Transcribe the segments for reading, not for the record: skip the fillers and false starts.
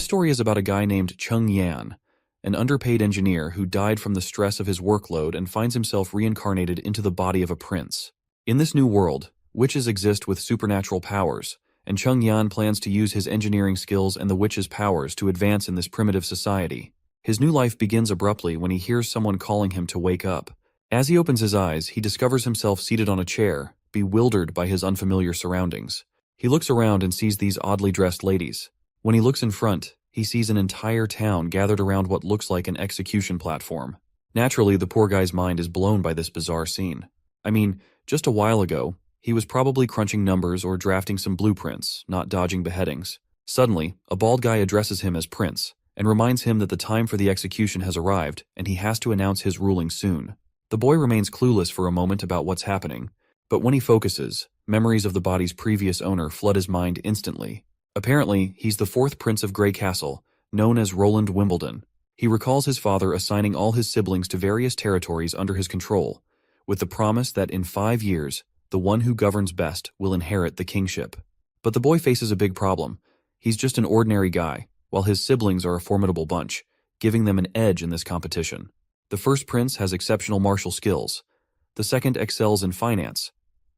This story is about a guy named Chung Yan, an underpaid engineer who died from the stress of his workload and finds himself reincarnated into the body of a prince. In this new world, witches exist with supernatural powers, and Chung Yan plans to use his engineering skills and the witches' powers to advance in this primitive society. His new life begins abruptly when he hears someone calling him to wake up. As he opens his eyes, he discovers himself seated on a chair, bewildered by his unfamiliar surroundings. He looks around and sees these oddly dressed ladies. When he looks in front, he sees an entire town gathered around what looks like an execution platform. Naturally, the poor guy's mind is blown by this bizarre scene. I mean, just a while ago, he was probably crunching numbers or drafting some blueprints, not dodging beheadings. Suddenly, a bald guy addresses him as Prince, and reminds him that the time for the execution has arrived and he has to announce his ruling soon. The boy remains clueless for a moment about what's happening, but when he focuses, memories of the body's previous owner flood his mind instantly. Apparently, he's the fourth Prince of Grey Castle, known as Roland Wimbledon. He recalls his father assigning all his siblings to various territories under his control, with the promise that in 5 years, the one who governs best will inherit the kingship. But the boy faces a big problem. He's just an ordinary guy, while his siblings are a formidable bunch, giving them an edge in this competition. The first prince has exceptional martial skills. The second excels in finance.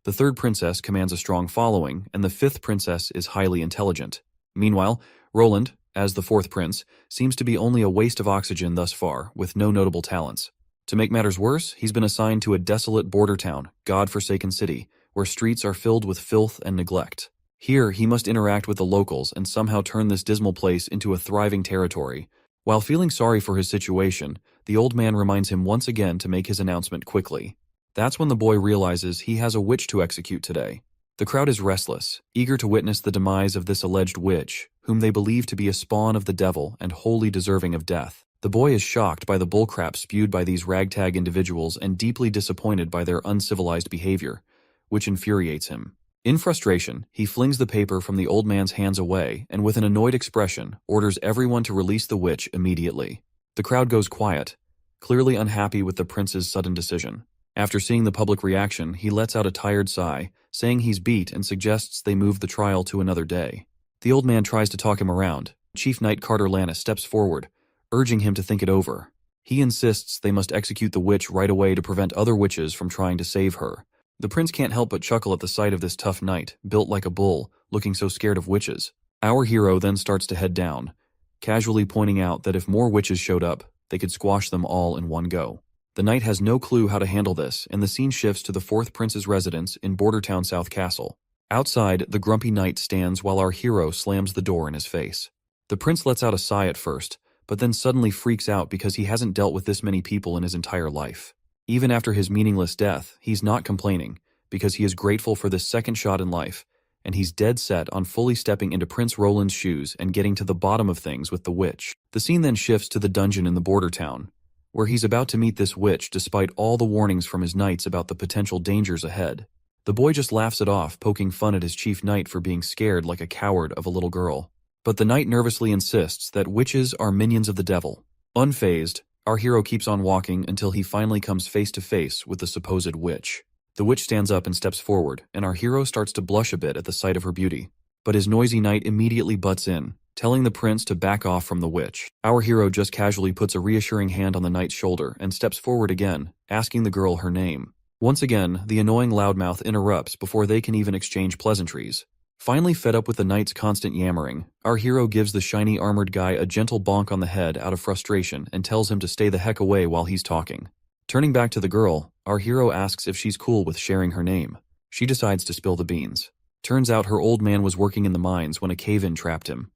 The third princess commands a strong following, and the fifth princess is highly intelligent. Meanwhile, Roland, as the fourth prince, seems to be only a waste of oxygen thus far, with no notable talents. To make matters worse, he's been assigned to a desolate border town, God-forsaken city, where streets are filled with filth and neglect. Here, he must interact with the locals and somehow turn this dismal place into a thriving territory. While feeling sorry for his situation, the old man reminds him once again to make his announcement quickly. That's when the boy realizes he has a witch to execute today. The crowd is restless, eager to witness the demise of this alleged witch, whom they believe to be a spawn of the devil and wholly deserving of death. The boy is shocked by the bullcrap spewed by these ragtag individuals and deeply disappointed by their uncivilized behavior, which infuriates him. In frustration, he flings the paper from the old man's hands away and with an annoyed expression, orders everyone to release the witch immediately. The crowd goes quiet, clearly unhappy with the prince's sudden decision. After seeing the public reaction, he lets out a tired sigh, saying he's beat and suggests they move the trial to another day. The old man tries to talk him around. Chief Knight Carter Lannis steps forward, urging him to think it over. He insists they must execute the witch right away to prevent other witches from trying to save her. The prince can't help but chuckle at the sight of this tough knight, built like a bull, looking so scared of witches. Our hero then starts to head down, casually pointing out that if more witches showed up, they could squash them all in one go. The knight has no clue how to handle this, and the scene shifts to the fourth prince's residence in Bordertown South Castle. Outside, the grumpy knight stands while our hero slams the door in his face. The prince lets out a sigh at first, but then suddenly freaks out because he hasn't dealt with this many people in his entire life. Even after his meaningless death, he's not complaining, because he is grateful for this second shot in life, and he's dead set on fully stepping into Prince Roland's shoes and getting to the bottom of things with the witch. The scene then shifts to the dungeon in the border town, where he's about to meet this witch despite all the warnings from his knights about the potential dangers ahead. The boy just laughs it off, poking fun at his chief knight for being scared like a coward of a little girl. But the knight nervously insists that witches are minions of the devil. Unfazed, our hero keeps on walking until he finally comes face to face with the supposed witch. The witch stands up and steps forward, and our hero starts to blush a bit at the sight of her beauty. But his noisy knight immediately butts in, telling the prince to back off from the witch. Our hero just casually puts a reassuring hand on the knight's shoulder and steps forward again, asking the girl her name. Once again, the annoying loudmouth interrupts before they can even exchange pleasantries. Finally fed up with the knight's constant yammering, our hero gives the shiny armored guy a gentle bonk on the head out of frustration and tells him to stay the heck away while he's talking. Turning back to the girl, our hero asks if she's cool with sharing her name. She decides to spill the beans. Turns out her old man was working in the mines when a cave-in trapped him.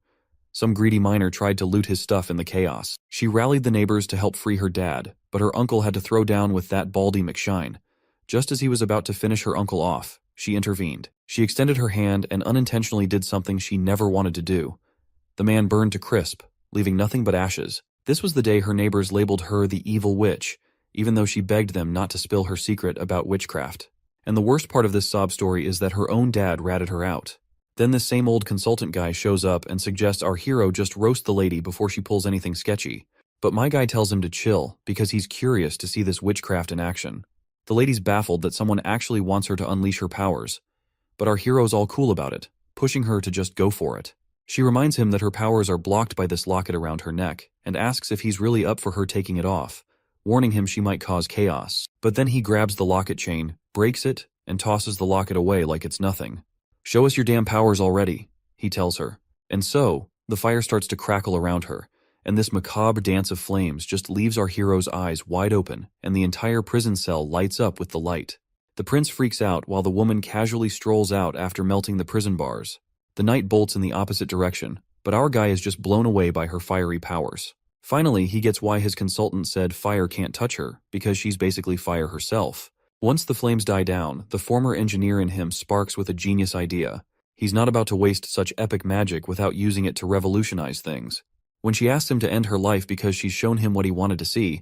Some greedy miner tried to loot his stuff in the chaos. She rallied the neighbors to help free her dad, but her uncle had to throw down with that Baldy McShine. Just as he was about to finish her uncle off, she intervened. She extended her hand and unintentionally did something she never wanted to do. The man burned to crisp, leaving nothing but ashes. This was the day her neighbors labeled her the evil witch, even though she begged them not to spill her secret about witchcraft. And the worst part of this sob story is that her own dad ratted her out. Then this same old consultant guy shows up and suggests our hero just roast the lady before she pulls anything sketchy. But my guy tells him to chill because he's curious to see this witchcraft in action. The lady's baffled that someone actually wants her to unleash her powers, but our hero's all cool about it, pushing her to just go for it. She reminds him that her powers are blocked by this locket around her neck, and asks if he's really up for her taking it off, warning him she might cause chaos. But then he grabs the locket chain, breaks it, and tosses the locket away like it's nothing. "Show us your damn powers already," he tells her. And so, the fire starts to crackle around her, and this macabre dance of flames just leaves our hero's eyes wide open, and the entire prison cell lights up with the light. The prince freaks out while the woman casually strolls out after melting the prison bars. The knight bolts in the opposite direction, but our guy is just blown away by her fiery powers. Finally, he gets why his consultant said fire can't touch her, because she's basically fire herself. Once the flames die down, the former engineer in him sparks with a genius idea. He's not about to waste such epic magic without using it to revolutionize things. When she asks him to end her life because she's shown him what he wanted to see,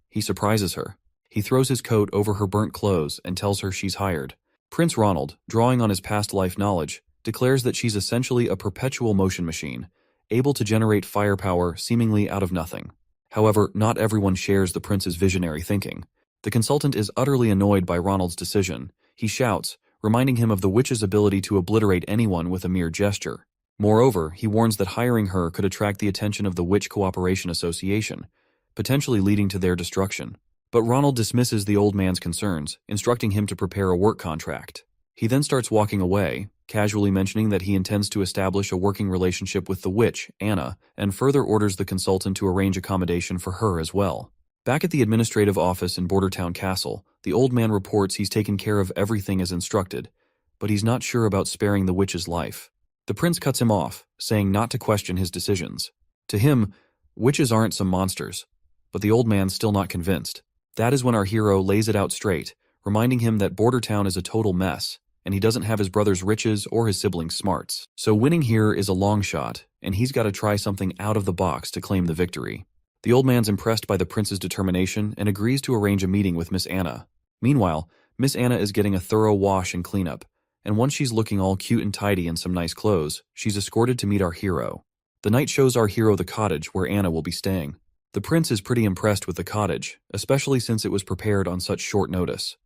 he surprises her. He throws his coat over her burnt clothes and tells her she's hired. Prince Ronald, drawing on his past life knowledge, declares that she's essentially a perpetual motion machine, able to generate firepower seemingly out of nothing. However, not everyone shares the prince's visionary thinking. The consultant is utterly annoyed by Ronald's decision. He shouts, reminding him of the witch's ability to obliterate anyone with a mere gesture. Moreover, he warns that hiring her could attract the attention of the Witch Cooperation Association, potentially leading to their destruction. But Ronald dismisses the old man's concerns, instructing him to prepare a work contract. He then starts walking away, casually mentioning that he intends to establish a working relationship with the witch, Anna, and further orders the consultant to arrange accommodation for her as well. Back at the administrative office in Bordertown Castle, the old man reports he's taken care of everything as instructed, but he's not sure about sparing the witch's life. The prince cuts him off, saying not to question his decisions. To him, witches aren't some monsters, but the old man's still not convinced. That is when our hero lays it out straight, reminding him that Bordertown is a total mess, and he doesn't have his brother's riches or his siblings' smarts. So winning here is a long shot, and he's got to try something out of the box to claim the victory. The old man's impressed by the prince's determination and agrees to arrange a meeting with Miss Anna. Meanwhile, Miss Anna is getting a thorough wash and cleanup, and once she's looking all cute and tidy in some nice clothes, she's escorted to meet our hero. The knight shows our hero the cottage where Anna will be staying. The prince is pretty impressed with the cottage, especially since it was prepared on such short notice.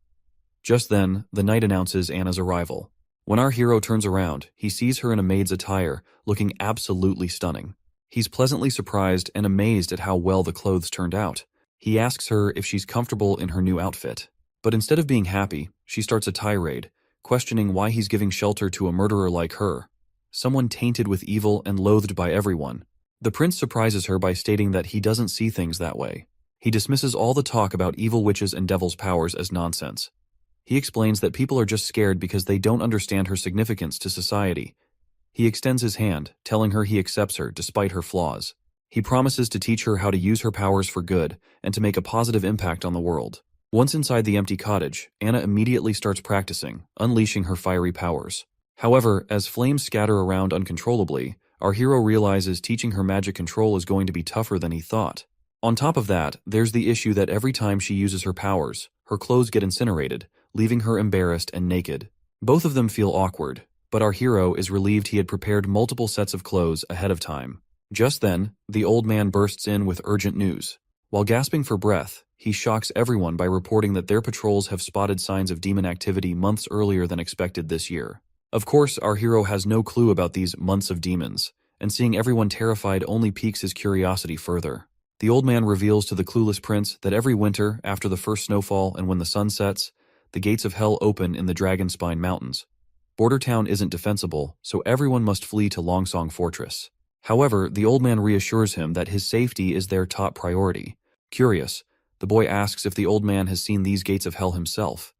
Just then, the knight announces Anna's arrival. When our hero turns around, he sees her in a maid's attire, looking absolutely stunning. He's pleasantly surprised and amazed at how well the clothes turned out. He asks her if she's comfortable in her new outfit. But instead of being happy, she starts a tirade, questioning why he's giving shelter to a murderer like her, someone tainted with evil and loathed by everyone. The prince surprises her by stating that he doesn't see things that way. He dismisses all the talk about evil witches and devils' powers as nonsense. He explains that people are just scared because they don't understand her significance to society. He extends his hand, telling her he accepts her despite her flaws. He promises to teach her how to use her powers for good and to make a positive impact on the world. Once inside the empty cottage, Anna immediately starts practicing, unleashing her fiery powers. However, as flames scatter around uncontrollably, our hero realizes teaching her magic control is going to be tougher than he thought. On top of that, there's the issue that every time she uses her powers, her clothes get incinerated, leaving her embarrassed and naked. Both of them feel awkward, but our hero is relieved he had prepared multiple sets of clothes ahead of time. Just then, the old man bursts in with urgent news. While gasping for breath, he shocks everyone by reporting that their patrols have spotted signs of demon activity months earlier than expected this year. Of course, our hero has no clue about these months of demons, and seeing everyone terrified only piques his curiosity further. The old man reveals to the clueless prince that every winter, after the first snowfall and when the sun sets, the gates of hell open in the Dragonspine Mountains. Bordertown isn't defensible, so everyone must flee to Longsong Fortress. However, the old man reassures him that his safety is their top priority. Curious, the boy asks if the old man has seen these gates of hell himself.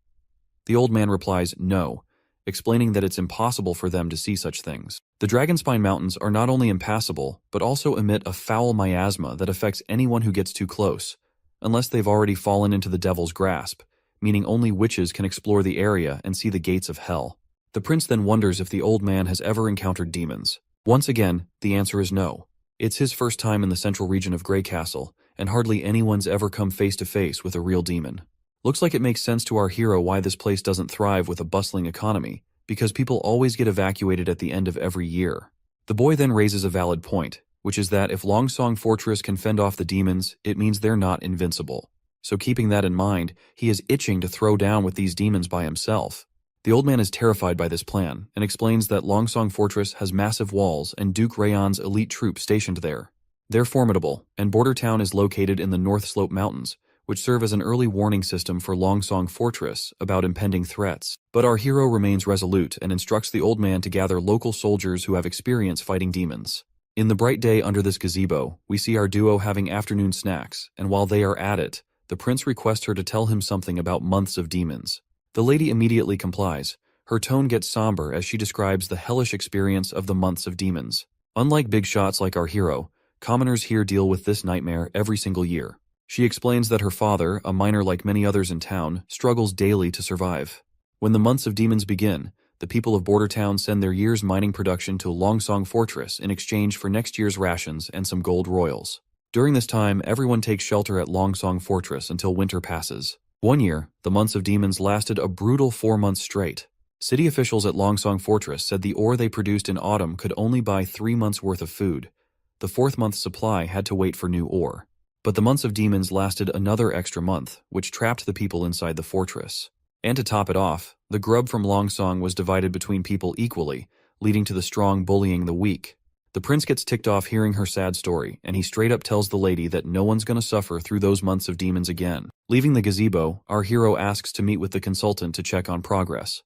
The old man replies no, explaining that it's impossible for them to see such things. The Dragonspine Mountains are not only impassable, but also emit a foul miasma that affects anyone who gets too close, unless they've already fallen into the devil's grasp, meaning only witches can explore the area and see the gates of hell. The prince then wonders if the old man has ever encountered demons. Once again, the answer is no. It's his first time in the central region of Grey Castle, and hardly anyone's ever come face to face with a real demon. Looks like it makes sense to our hero why this place doesn't thrive with a bustling economy, because people always get evacuated at the end of every year. The boy then raises a valid point, which is that if Longsong Fortress can fend off the demons, it means they're not invincible. So keeping that in mind, he is itching to throw down with these demons by himself. The old man is terrified by this plan and explains that Longsong Fortress has massive walls and Duke Rayon's elite troops stationed there. They're formidable, and Border Town is located in the North Slope Mountains, which serve as an early warning system for Longsong Fortress about impending threats. But our hero remains resolute and instructs the old man to gather local soldiers who have experience fighting demons. In the bright day under this gazebo, we see our duo having afternoon snacks, and while they are at it, the prince requests her to tell him something about months of demons. The lady immediately complies. Her tone gets somber as she describes the hellish experience of the months of demons. Unlike big shots like our hero, commoners here deal with this nightmare every single year. She explains that her father, a miner like many others in town, struggles daily to survive. When the months of demons begin, the people of Border Town send their year's mining production to Longsong Fortress in exchange for next year's rations and some gold royals. During this time, everyone takes shelter at Longsong Fortress until winter passes. One year, the months of demons lasted a brutal 4 months straight. City officials at Longsong Fortress said the ore they produced in autumn could only buy 3 months' worth of food. The 4th month's supply had to wait for new ore. But the months of demons lasted another extra month, which trapped the people inside the fortress. And to top it off, the grub from Longsong was divided between people equally, leading to the strong bullying the weak. The prince gets ticked off hearing her sad story, and he straight up tells the lady that no one's gonna suffer through those months of demons again. Leaving the gazebo, our hero asks to meet with the consultant to check on progress.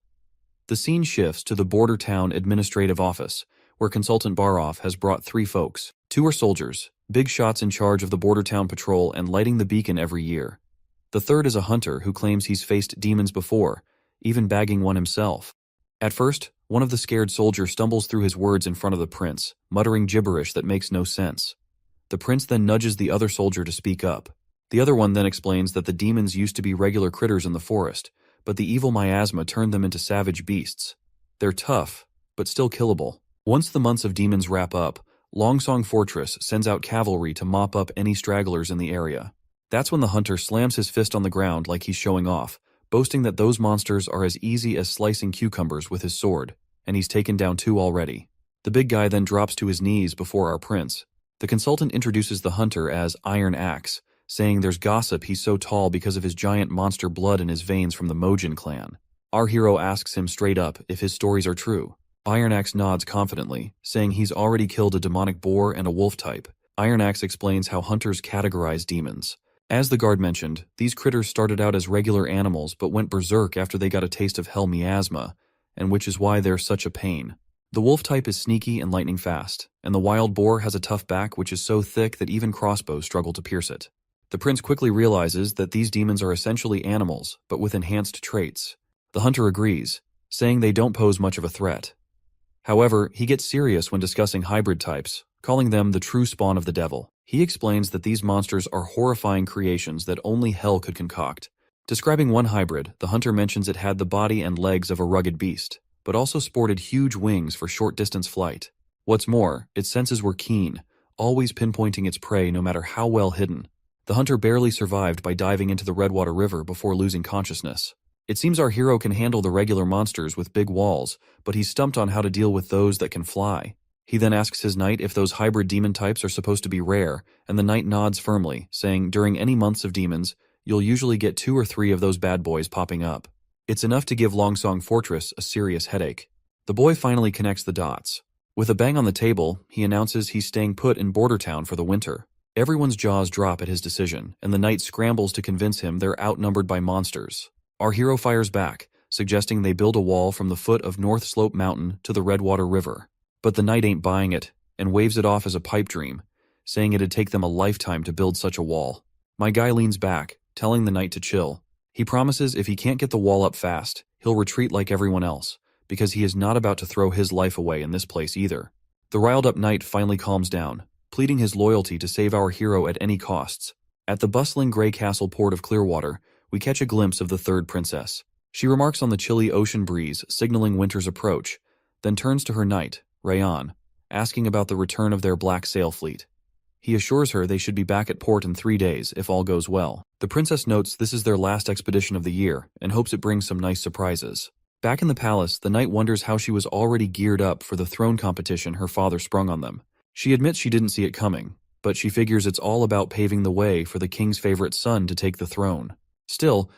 The scene shifts to the Border Town Administrative Office, where Consultant Baroff has brought 3 folks. 2 are soldiers, big shots in charge of the Border Town Patrol and lighting the beacon every year. The 3rd is a hunter who claims he's faced demons before, even bagging one himself. At first, one of the scared soldiers stumbles through his words in front of the prince, muttering gibberish that makes no sense. The prince then nudges the other soldier to speak up. The other one then explains that the demons used to be regular critters in the forest, but the evil miasma turned them into savage beasts. They're tough, but still killable. Once the months of demons wrap up, Longsong Fortress sends out cavalry to mop up any stragglers in the area. That's when the hunter slams his fist on the ground like he's showing off, boasting that those monsters are as easy as slicing cucumbers with his sword, and he's taken down 2 already. The big guy then drops to his knees before our prince. The consultant introduces the hunter as Iron Axe, saying there's gossip he's so tall because of his giant monster blood in his veins from the Mojin clan. Our hero asks him straight up if his stories are true. Iron Axe nods confidently, saying he's already killed a demonic boar and a wolf type. Iron Axe explains how hunters categorize demons. As the guard mentioned, these critters started out as regular animals but went berserk after they got a taste of hell miasma, and which is why they're such a pain. The wolf type is sneaky and lightning fast, and the wild boar has a tough back which is so thick that even crossbows struggle to pierce it. The prince quickly realizes that these demons are essentially animals, but with enhanced traits. The hunter agrees, saying they don't pose much of a threat. However, he gets serious when discussing hybrid types, calling them the true spawn of the devil. He explains that these monsters are horrifying creations that only hell could concoct. Describing one hybrid, the hunter mentions it had the body and legs of a rugged beast, but also sported huge wings for short-distance flight. What's more, its senses were keen, always pinpointing its prey no matter how well hidden. The hunter barely survived by diving into the Redwater River before losing consciousness. It seems our hero can handle the regular monsters with big walls, but he's stumped on how to deal with those that can fly. He then asks his knight if those hybrid demon types are supposed to be rare, and the knight nods firmly, saying during any months of demons, you'll usually get 2 or 3 of those bad boys popping up. It's enough to give Longsong Fortress a serious headache. The boy finally connects the dots. With a bang on the table, he announces he's staying put in Border Town for the winter. Everyone's jaws drop at his decision, and the knight scrambles to convince him they're outnumbered by monsters. Our hero fires back, suggesting they build a wall from the foot of North Slope Mountain to the Redwater River. But the knight ain't buying it, and waves it off as a pipe dream, saying it'd take them a lifetime to build such a wall. My guy leans back, telling the knight to chill. He promises if he can't get the wall up fast, he'll retreat like everyone else, because he is not about to throw his life away in this place either. The riled-up knight finally calms down, pleading his loyalty to save our hero at any costs. At the bustling gray castle port of Clearwater, we catch a glimpse of the 3rd princess. She remarks on the chilly ocean breeze, signaling winter's approach, then turns to her knight, Rayon, asking about the return of their black sail fleet. He assures her they should be back at port in 3 days if all goes well. The princess notes this is their last expedition of the year and hopes it brings some nice surprises. Back in the palace, the knight wonders how she was already geared up for the throne competition her father sprung on them. She admits she didn't see it coming, but she figures it's all about paving the way for the king's favorite son to take the throne. Still,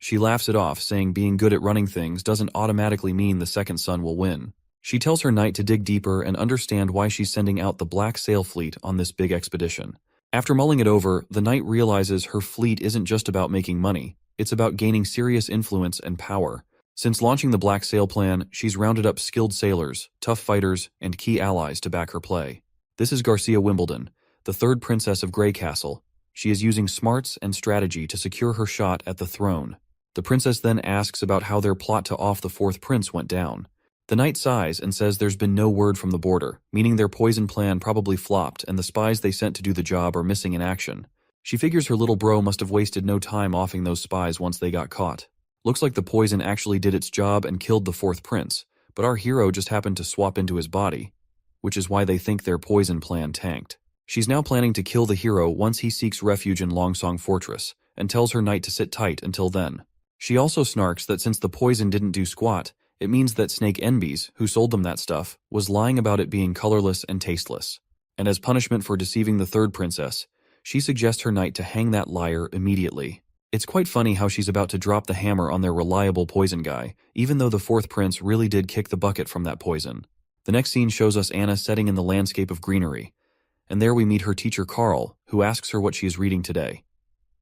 She laughs it off, saying being good at running things doesn't automatically mean the second son will win. She tells her knight to dig deeper and understand why she's sending out the Black Sail Fleet on this big expedition. After mulling it over, the knight realizes her fleet isn't just about making money, it's about gaining serious influence and power. Since launching the Black Sail plan, she's rounded up skilled sailors, tough fighters, and key allies to back her play. This is Garcia Wimbledon, the third princess of Grey Castle. She is using smarts and strategy to secure her shot at the throne. The princess then asks about how their plot to off the fourth prince went down. The knight sighs and says there's been no word from the border, meaning their poison plan probably flopped and the spies they sent to do the job are missing in action. She figures her little bro must have wasted no time offing those spies once they got caught. Looks like the poison actually did its job and killed the fourth prince, but our hero just happened to swap into his body, which is why they think their poison plan tanked. She's now planning to kill the hero once he seeks refuge in Longsong Fortress, and tells her knight to sit tight until then. She also snarks that since the poison didn't do squat, it means that Snake Enbies, who sold them that stuff, was lying about it being colorless and tasteless. And as punishment for deceiving the third princess, she suggests her knight to hang that liar immediately. It's quite funny how she's about to drop the hammer on their reliable poison guy, even though the fourth prince really did kick the bucket from that poison. The next scene shows us Anna setting in the landscape of greenery, and there we meet her teacher Carl, who asks her what she is reading today.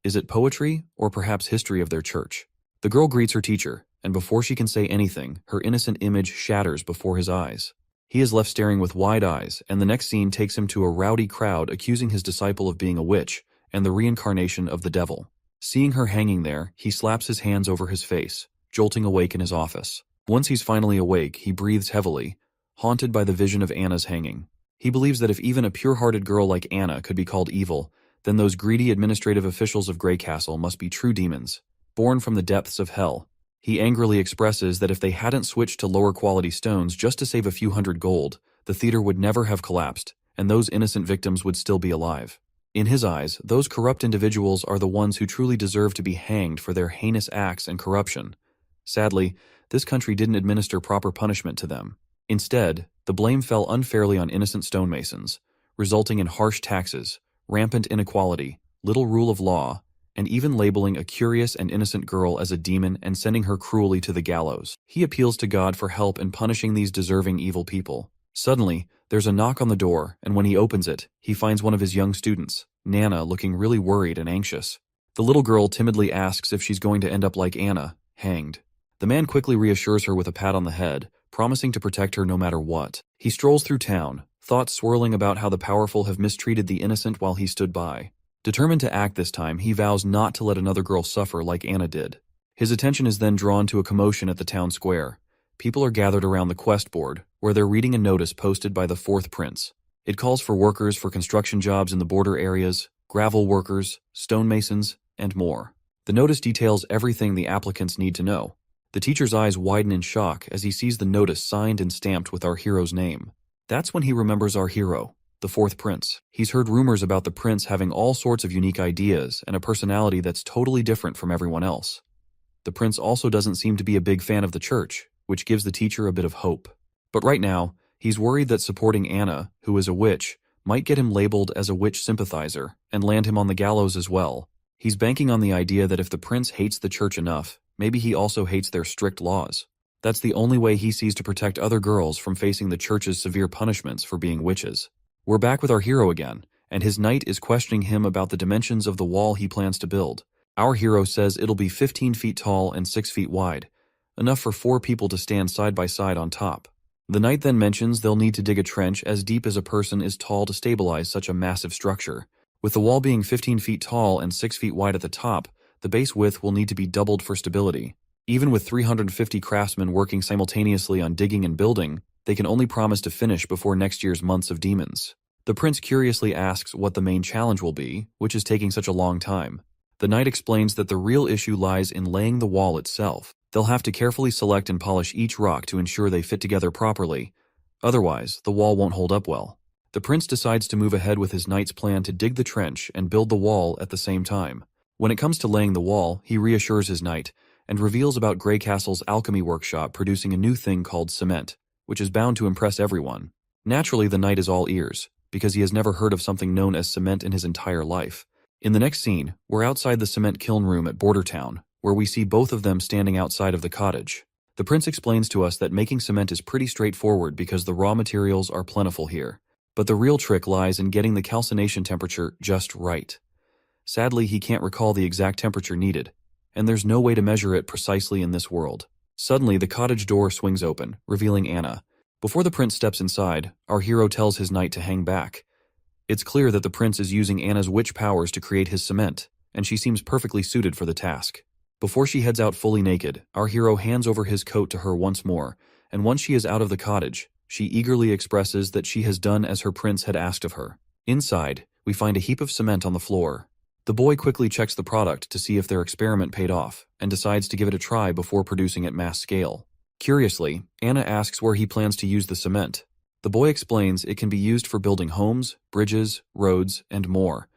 Is it poetry, or perhaps history of their church? The girl greets her teacher, and before she can say anything, her innocent image shatters before his eyes. He is left staring with wide eyes, and the next scene takes him to a rowdy crowd accusing his disciple of being a witch and the reincarnation of the devil. Seeing her hanging there, he slaps his hands over his face, jolting awake in his office. Once he's finally awake, he breathes heavily, haunted by the vision of Anna's hanging. He believes that if even a pure-hearted girl like Anna could be called evil, then those greedy administrative officials of Grey Castle must be true demons, born from the depths of hell. He angrily expresses that if they hadn't switched to lower-quality stones just to save a few hundred gold, the theater would never have collapsed, and those innocent victims would still be alive. In his eyes, those corrupt individuals are the ones who truly deserve to be hanged for their heinous acts and corruption. Sadly, this country didn't administer proper punishment to them. Instead, the blame fell unfairly on innocent stonemasons, resulting in harsh taxes, rampant inequality, little rule of law, and even labeling a curious and innocent girl as a demon and sending her cruelly to the gallows. He appeals to God for help in punishing these deserving evil people. Suddenly, there's a knock on the door, and when he opens it, he finds one of his young students, Nana, looking really worried and anxious. The little girl timidly asks if she's going to end up like Anna, hanged. The man quickly reassures her with a pat on the head, promising to protect her no matter what. He strolls through town, thoughts swirling about how the powerful have mistreated the innocent while he stood by. Determined to act this time, he vows not to let another girl suffer like Anna did. His attention is then drawn to a commotion at the town square. People are gathered around the quest board, where they're reading a notice posted by the fourth prince. It calls for workers for construction jobs in the border areas, gravel workers, stonemasons, and more. The notice details everything the applicants need to know. The teacher's eyes widen in shock as he sees the notice signed and stamped with our hero's name. That's when he remembers our hero, the fourth prince. He's heard rumors about the prince having all sorts of unique ideas and a personality that's totally different from everyone else. The prince also doesn't seem to be a big fan of the church, which gives the teacher a bit of hope. But right now, he's worried that supporting Anna, who is a witch, might get him labeled as a witch sympathizer and land him on the gallows as well. He's banking on the idea that if the prince hates the church enough, maybe he also hates their strict laws. That's the only way he sees to protect other girls from facing the church's severe punishments for being witches. We're back with our hero again, and his knight is questioning him about the dimensions of the wall he plans to build. Our hero says it'll be 15 feet tall and 6 feet wide, enough for 4 people to stand side by side on top. The knight then mentions they'll need to dig a trench as deep as a person is tall to stabilize such a massive structure. With the wall being 15 feet tall and 6 feet wide at the top, the base width will need to be doubled for stability. Even with 350 craftsmen working simultaneously on digging and building, they can only promise to finish before next year's months of demons. The prince curiously asks what the main challenge will be, which is taking such a long time. The knight explains that the real issue lies in laying the wall itself. They'll have to carefully select and polish each rock to ensure they fit together properly. Otherwise, the wall won't hold up well. The prince decides to move ahead with his knight's plan to dig the trench and build the wall at the same time. When it comes to laying the wall, he reassures his knight and reveals about Grey Castle's alchemy workshop producing a new thing called cement, which is bound to impress everyone. Naturally, the knight is all ears, because he has never heard of something known as cement in his entire life. In the next scene, we're outside the cement kiln room at Border Town, where we see both of them standing outside of the cottage. The prince explains to us that making cement is pretty straightforward because the raw materials are plentiful here. But the real trick lies in getting the calcination temperature just right. Sadly, he can't recall the exact temperature needed, and there's no way to measure it precisely in this world. Suddenly, the cottage door swings open, revealing Anna. Before the prince steps inside, our hero tells his knight to hang back. It's clear that the prince is using Anna's witch powers to create his cement, and she seems perfectly suited for the task. Before she heads out fully naked, our hero hands over his coat to her once more, and once she is out of the cottage, she eagerly expresses that she has done as her prince had asked of her. Inside, we find a heap of cement on the floor. The boy quickly checks the product to see if their experiment paid off, and decides to give it a try before producing at mass scale. Curiously, Anna asks where he plans to use the cement. The boy explains it can be used for building homes, bridges, roads, and more.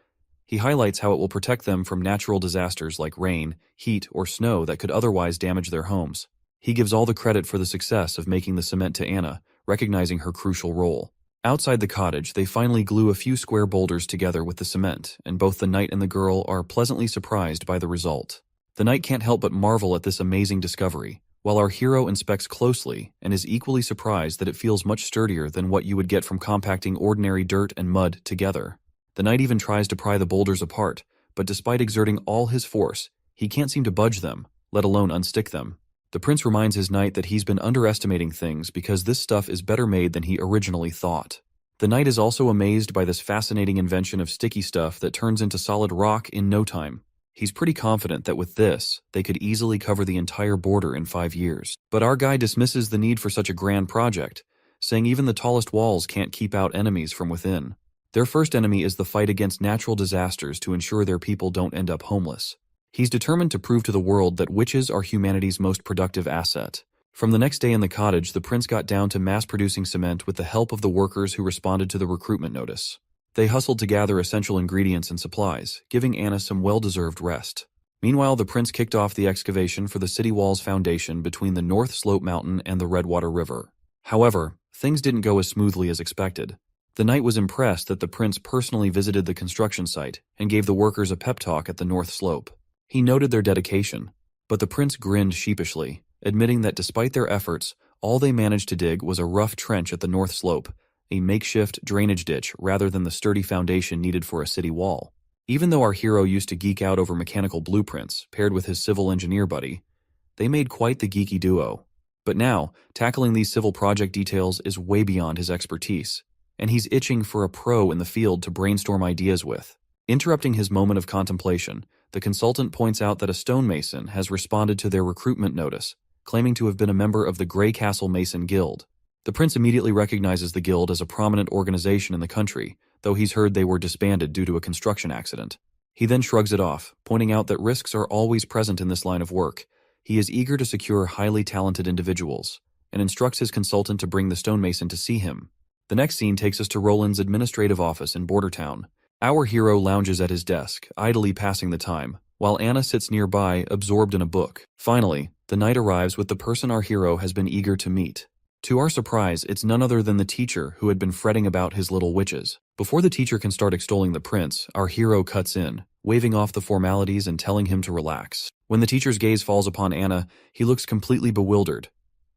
He highlights how it will protect them from natural disasters like rain, heat, or snow that could otherwise damage their homes. He gives all the credit for the success of making the cement to Anna, recognizing her crucial role. Outside the cottage, they finally glue a few square boulders together with the cement, and both the knight and the girl are pleasantly surprised by the result. The knight can't help but marvel at this amazing discovery, while our hero inspects closely and is equally surprised that it feels much sturdier than what you would get from compacting ordinary dirt and mud together. The knight even tries to pry the boulders apart, but despite exerting all his force, he can't seem to budge them, let alone unstick them. The prince reminds his knight that he's been underestimating things because this stuff is better made than he originally thought. The knight is also amazed by this fascinating invention of sticky stuff that turns into solid rock in no time. He's pretty confident that with this, they could easily cover the entire border in 5 years. But our guy dismisses the need for such a grand project, saying even the tallest walls can't keep out enemies from within. Their first enemy is the fight against natural disasters to ensure their people don't end up homeless. He's determined to prove to the world that witches are humanity's most productive asset. From the next day in the cottage, the prince got down to mass-producing cement with the help of the workers who responded to the recruitment notice. They hustled to gather essential ingredients and supplies, giving Anna some well-deserved rest. Meanwhile, the prince kicked off the excavation for the city wall's foundation between the North Slope Mountain and the Redwater River. However, things didn't go as smoothly as expected. The knight was impressed that the prince personally visited the construction site and gave the workers a pep talk at the North Slope. He noted their dedication, but the prince grinned sheepishly, admitting that despite their efforts, all they managed to dig was a rough trench at the North Slope, a makeshift drainage ditch rather than the sturdy foundation needed for a city wall. Even though our hero used to geek out over mechanical blueprints, paired with his civil engineer buddy, they made quite the geeky duo. But now, tackling these civil project details is way beyond his expertise, and he's itching for a pro in the field to brainstorm ideas with. Interrupting his moment of contemplation, the consultant points out that a stonemason has responded to their recruitment notice, claiming to have been a member of the Grey Castle Mason Guild. The prince immediately recognizes the guild as a prominent organization in the country, though he's heard they were disbanded due to a construction accident. He then shrugs it off, pointing out that risks are always present in this line of work. He is eager to secure highly talented individuals, and instructs his consultant to bring the stonemason to see him. The next scene takes us to Roland's administrative office in Bordertown. Our hero lounges at his desk, idly passing the time, while Anna sits nearby, absorbed in a book. Finally, the knight arrives with the person our hero has been eager to meet. To our surprise, it's none other than the teacher who had been fretting about his little witches. Before the teacher can start extolling the prince, our hero cuts in, waving off the formalities and telling him to relax. When the teacher's gaze falls upon Anna, he looks completely bewildered,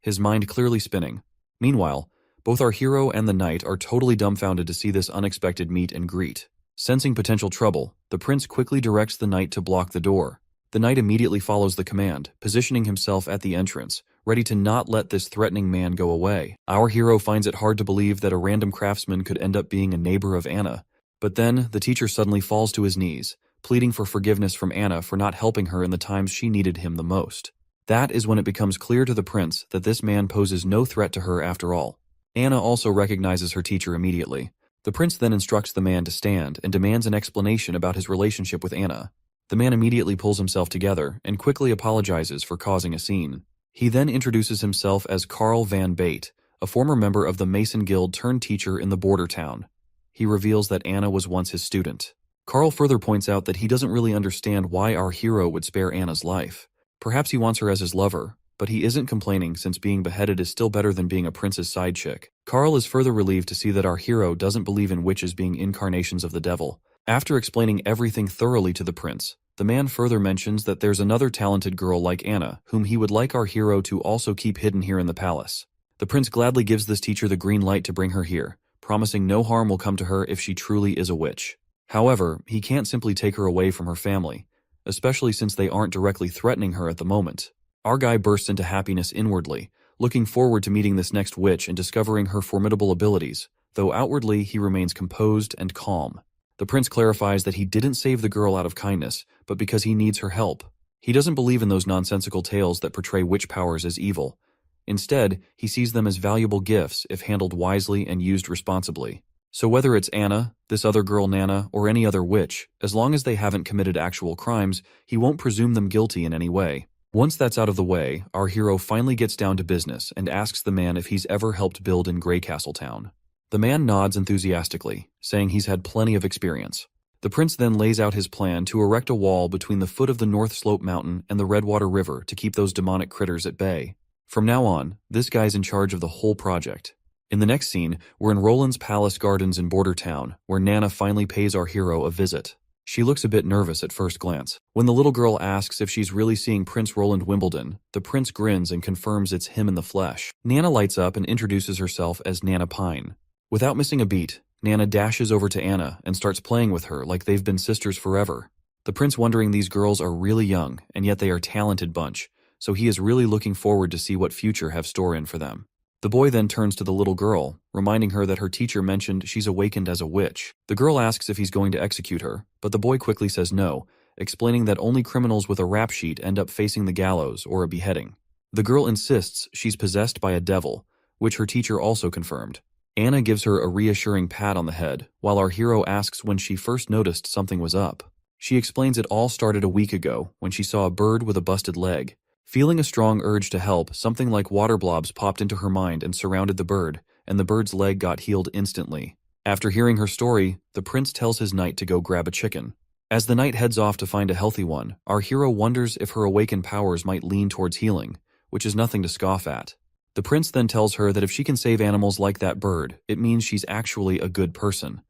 his mind clearly spinning. Meanwhile, both our hero and the knight are totally dumbfounded to see this unexpected meet and greet. Sensing potential trouble, the prince quickly directs the knight to block the door. The knight immediately follows the command, positioning himself at the entrance, ready to not let this threatening man go away. Our hero finds it hard to believe that a random craftsman could end up being a neighbor of Anna. But then, the teacher suddenly falls to his knees, pleading for forgiveness from Anna for not helping her in the times she needed him the most. That is when it becomes clear to the prince that this man poses no threat to her after all. Anna also recognizes her teacher immediately. The prince then instructs the man to stand and demands an explanation about his relationship with Anna. The man immediately pulls himself together and quickly apologizes for causing a scene. He then introduces himself as Carl Van Bate, a former member of the Mason Guild turned teacher in the border town. He reveals that Anna was once his student. Carl further points out that he doesn't really understand why our hero would spare Anna's life. Perhaps he wants her as his lover, but he isn't complaining since being beheaded is still better than being a prince's side chick. Carl is further relieved to see that our hero doesn't believe in witches being incarnations of the devil. After explaining everything thoroughly to the prince, The man further mentions that there's another talented girl like Anna, whom he would like our hero to also keep hidden here in the palace. The prince gladly gives this teacher the green light to bring her here, promising no harm will come to her if she truly is a witch. However, he can't simply take her away from her family, especially since they aren't directly threatening her at the moment. Our guy bursts into happiness inwardly, looking forward to meeting this next witch and discovering her formidable abilities, though outwardly he remains composed and calm. The prince clarifies that he didn't save the girl out of kindness, but because he needs her help. He doesn't believe in those nonsensical tales that portray witch powers as evil. Instead, he sees them as valuable gifts if handled wisely and used responsibly. So whether it's Anna, this other girl Nana, or any other witch, as long as they haven't committed actual crimes, he won't presume them guilty in any way. Once that's out of the way, our hero finally gets down to business and asks the man if he's ever helped build in Grey Castle Town. The man nods enthusiastically, saying he's had plenty of experience. The prince then lays out his plan to erect a wall between the foot of the North Slope Mountain and the Redwater River to keep those demonic critters at bay. From now on, this guy's in charge of the whole project. In the next scene, we're in Roland's Palace Gardens in Border Town, where Nana finally pays our hero a visit. She looks a bit nervous at first glance. When the little girl asks if she's really seeing Prince Roland Wimbledon, the prince grins and confirms it's him in the flesh. Nana lights up and introduces herself as Nana Pine. Without missing a beat, Nana dashes over to Anna and starts playing with her like they've been sisters forever. The prince wondering these girls are really young, and yet they are a talented bunch, so he is really looking forward to see what future have store in for them. The boy then turns to the little girl, reminding her that her teacher mentioned she's awakened as a witch. The girl asks if he's going to execute her, but the boy quickly says no, explaining that only criminals with a rap sheet end up facing the gallows or a beheading. The girl insists she's possessed by a devil, which her teacher also confirmed. Anna gives her a reassuring pat on the head, while our hero asks when she first noticed something was up. She explains it all started a week ago when she saw a bird with a busted leg. Feeling a strong urge to help, something like water blobs popped into her mind and surrounded the bird, and the bird's leg got healed instantly. After hearing her story, the prince tells his knight to go grab a chicken. As the knight heads off to find a healthy one, our hero wonders if her awakened powers might lean towards healing, which is nothing to scoff at. The prince then tells her that if she can save animals like that bird, it means she's actually a good person.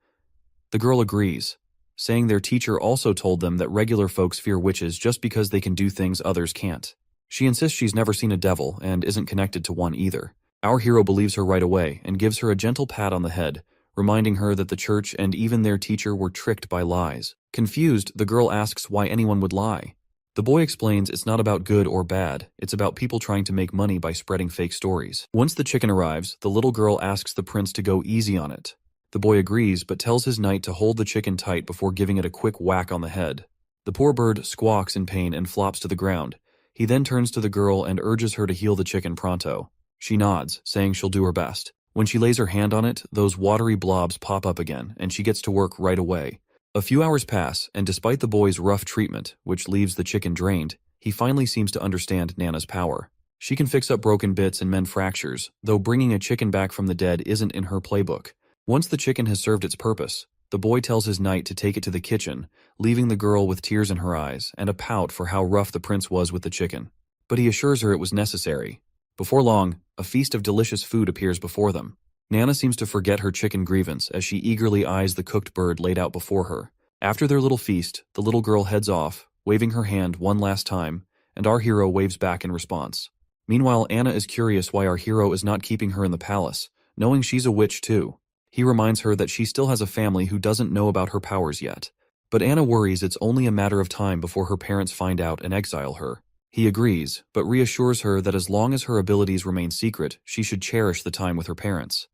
The girl agrees, saying their teacher also told them that regular folks fear witches just because they can do things others can't. She insists she's never seen a devil and isn't connected to one either. Our hero believes her right away and gives her a gentle pat on the head, reminding her that the church and even their teacher were tricked by lies. Confused, the girl asks why anyone would lie. The boy explains it's not about good or bad, it's about people trying to make money by spreading fake stories. Once the chicken arrives, the little girl asks the prince to go easy on it. The boy agrees, but tells his knight to hold the chicken tight before giving it a quick whack on the head. The poor bird squawks in pain and flops to the ground. He then turns to the girl and urges her to heal the chicken pronto. She nods, saying she'll do her best. When she lays her hand on it, those watery blobs pop up again, and she gets to work right away. A few hours pass, and despite the boy's rough treatment, which leaves the chicken drained, he finally seems to understand Nana's power. She can fix up broken bits and mend fractures, though bringing a chicken back from the dead isn't in her playbook. Once the chicken has served its purpose, the boy tells his knight to take it to the kitchen, leaving the girl with tears in her eyes and a pout for how rough the prince was with the chicken. But he assures her it was necessary. Before long, a feast of delicious food appears before them. Nana seems to forget her chicken grievance as she eagerly eyes the cooked bird laid out before her. After their little feast, the little girl heads off, waving her hand one last time, and our hero waves back in response. Meanwhile, Anna is curious why our hero is not keeping her in the palace, knowing she's a witch too. He reminds her that she still has a family who doesn't know about her powers yet. But Anna worries it's only a matter of time before her parents find out and exile her. He agrees, but reassures her that as long as her abilities remain secret, she should cherish the time with her parents.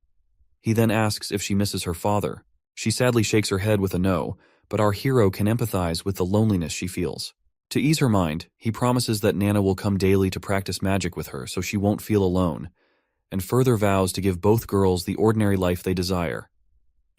He then asks if she misses her father. She sadly shakes her head with a no, but our hero can empathize with the loneliness she feels. To ease her mind, he promises that Nana will come daily to practice magic with her so she won't feel alone, and further vows to give both girls the ordinary life they desire.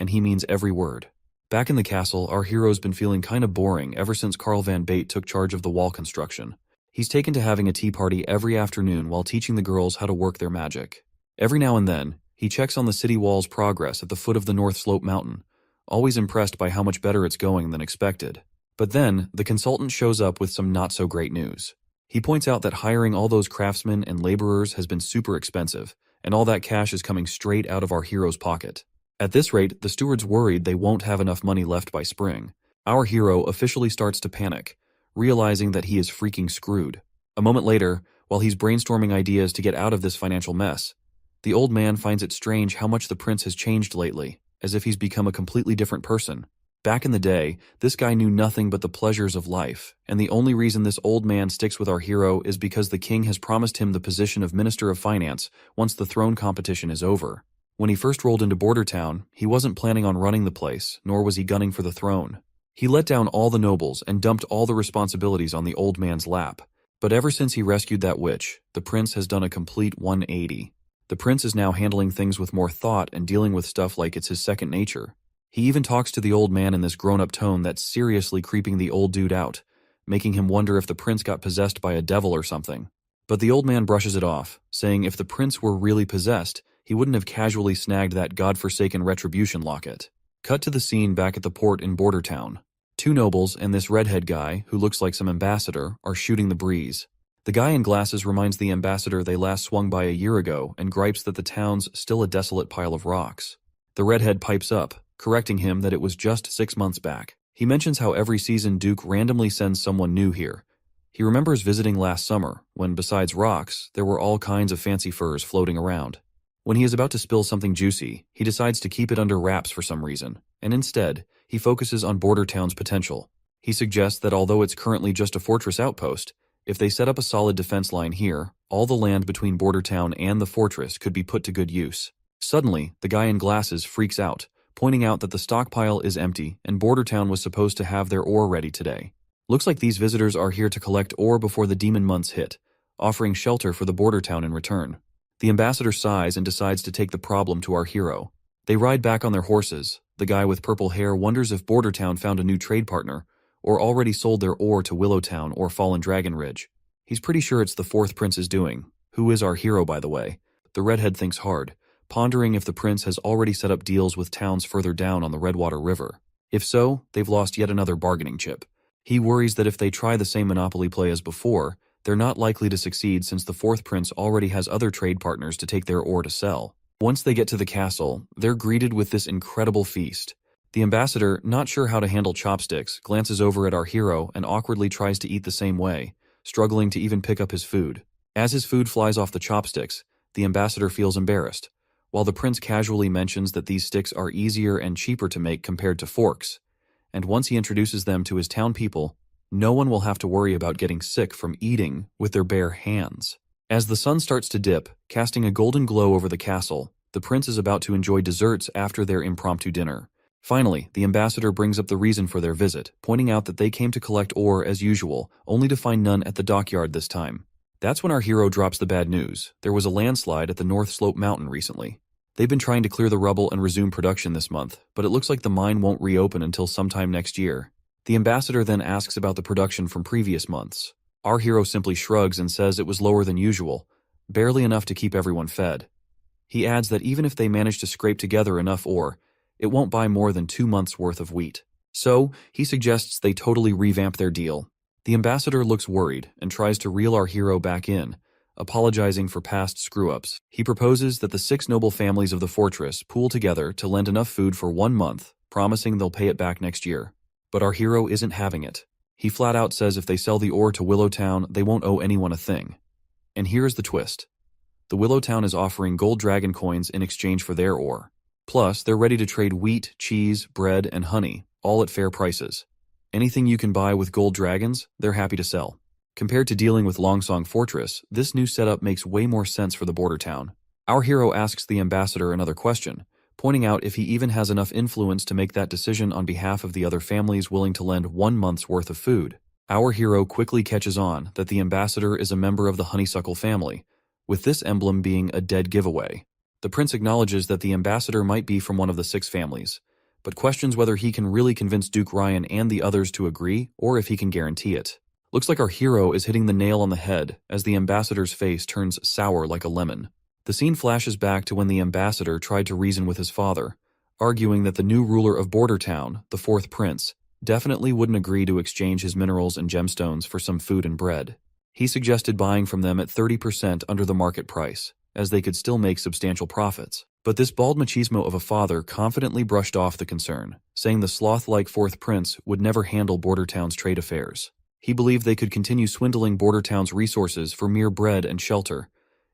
And he means every word. Back in the castle, our hero's been feeling kinda boring ever since Carl Van Bate took charge of the wall construction. He's taken to having a tea party every afternoon while teaching the girls how to work their magic. Every now and then, he checks on the city wall's progress at the foot of the North Slope Mountain, always impressed by how much better it's going than expected. But then, the consultant shows up with some not-so-great news. He points out that hiring all those craftsmen and laborers has been super expensive, and all that cash is coming straight out of our hero's pocket. At this rate, the steward's worried they won't have enough money left by spring. Our hero officially starts to panic, realizing that he is freaking screwed. A moment later, while he's brainstorming ideas to get out of this financial mess, the old man finds it strange how much the prince has changed lately, as if he's become a completely different person. Back in the day, this guy knew nothing but the pleasures of life, and the only reason this old man sticks with our hero is because the king has promised him the position of Minister of Finance once the throne competition is over. When he first rolled into Border Town, he wasn't planning on running the place, nor was he gunning for the throne. He let down all the nobles and dumped all the responsibilities on the old man's lap. But ever since he rescued that witch, the prince has done a complete 180. The prince is now handling things with more thought and dealing with stuff like it's his second nature. He even talks to the old man in this grown-up tone that's seriously creeping the old dude out, making him wonder if the prince got possessed by a devil or something. But the old man brushes it off, saying if the prince were really possessed, he wouldn't have casually snagged that godforsaken retribution locket. Cut to the scene back at the port in Border Town. Two nobles and this redhead guy, who looks like some ambassador, are shooting the breeze. The guy in glasses reminds the ambassador they last swung by a year ago and gripes that the town's still a desolate pile of rocks. The redhead pipes up, correcting him that it was just 6 months back. He mentions how every season Duke randomly sends someone new here. He remembers visiting last summer, when besides rocks, there were all kinds of fancy furs floating around. When he is about to spill something juicy, he decides to keep it under wraps for some reason, and instead, he focuses on Border Town's potential. He suggests that although it's currently just a fortress outpost, if they set up a solid defense line here, all the land between Border Town and the fortress could be put to good use. Suddenly, the guy in glasses freaks out, pointing out that the stockpile is empty and Border Town was supposed to have their ore ready today. Looks like these visitors are here to collect ore before the demon months hit, offering shelter for the Border Town in return. The ambassador sighs and decides to take the problem to our hero. They ride back on their horses. The guy with purple hair wonders if Border Town found a new trade partner, or already sold their ore to Willowtown or Fallen Dragon Ridge. He's pretty sure it's the fourth prince's doing, who is our hero by the way. The redhead thinks hard, pondering if the prince has already set up deals with towns further down on the Redwater River. If so, they've lost yet another bargaining chip. He worries that if they try the same monopoly play as before, they're not likely to succeed since the fourth prince already has other trade partners to take their ore to sell. Once they get to the castle, they're greeted with this incredible feast. The ambassador, not sure how to handle chopsticks, glances over at our hero and awkwardly tries to eat the same way, struggling to even pick up his food. As his food flies off the chopsticks, the ambassador feels embarrassed, while the prince casually mentions that these sticks are easier and cheaper to make compared to forks, and once he introduces them to his town people, no one will have to worry about getting sick from eating with their bare hands. As the sun starts to dip, casting a golden glow over the castle, the prince is about to enjoy desserts after their impromptu dinner. Finally, the ambassador brings up the reason for their visit, pointing out that they came to collect ore as usual, only to find none at the dockyard this time. That's when our hero drops the bad news. There was a landslide at the North Slope Mountain recently. They've been trying to clear the rubble and resume production this month, but it looks like the mine won't reopen until sometime next year. The ambassador then asks about the production from previous months. Our hero simply shrugs and says it was lower than usual, barely enough to keep everyone fed. He adds that even if they manage to scrape together enough ore, it won't buy more than 2 months' worth of wheat. So, he suggests they totally revamp their deal. The ambassador looks worried and tries to reel our hero back in, apologizing for past screw-ups. He proposes that the 6 noble families of the fortress pool together to lend enough food for 1 month, promising they'll pay it back next year. But our hero isn't having it. He flat out says if they sell the ore to Willowtown, they won't owe anyone a thing. And here's the twist. The Willowtown is offering gold dragon coins in exchange for their ore. Plus, they're ready to trade wheat, cheese, bread, and honey, all at fair prices. Anything you can buy with gold dragons, they're happy to sell. Compared to dealing with Longsong Fortress, this new setup makes way more sense for the border town. Our hero asks the ambassador another question, pointing out if he even has enough influence to make that decision on behalf of the other families willing to lend 1 month's worth of food. Our hero quickly catches on that the ambassador is a member of the Honeysuckle family, with this emblem being a dead giveaway. The prince acknowledges that the ambassador might be from one of the 6 families, but questions whether he can really convince Duke Ryan and the others to agree, or if he can guarantee it. Looks like our hero is hitting the nail on the head as the ambassador's face turns sour like a lemon. The scene flashes back to when the ambassador tried to reason with his father, arguing that the new ruler of Border Town, the 4th prince, definitely wouldn't agree to exchange his minerals and gemstones for some food and bread. He suggested buying from them at 30% under the market price, as they could still make substantial profits. But this bald machismo of a father confidently brushed off the concern, saying the sloth-like 4th prince would never handle Border Town's trade affairs. He believed they could continue swindling border towns' resources for mere bread and shelter.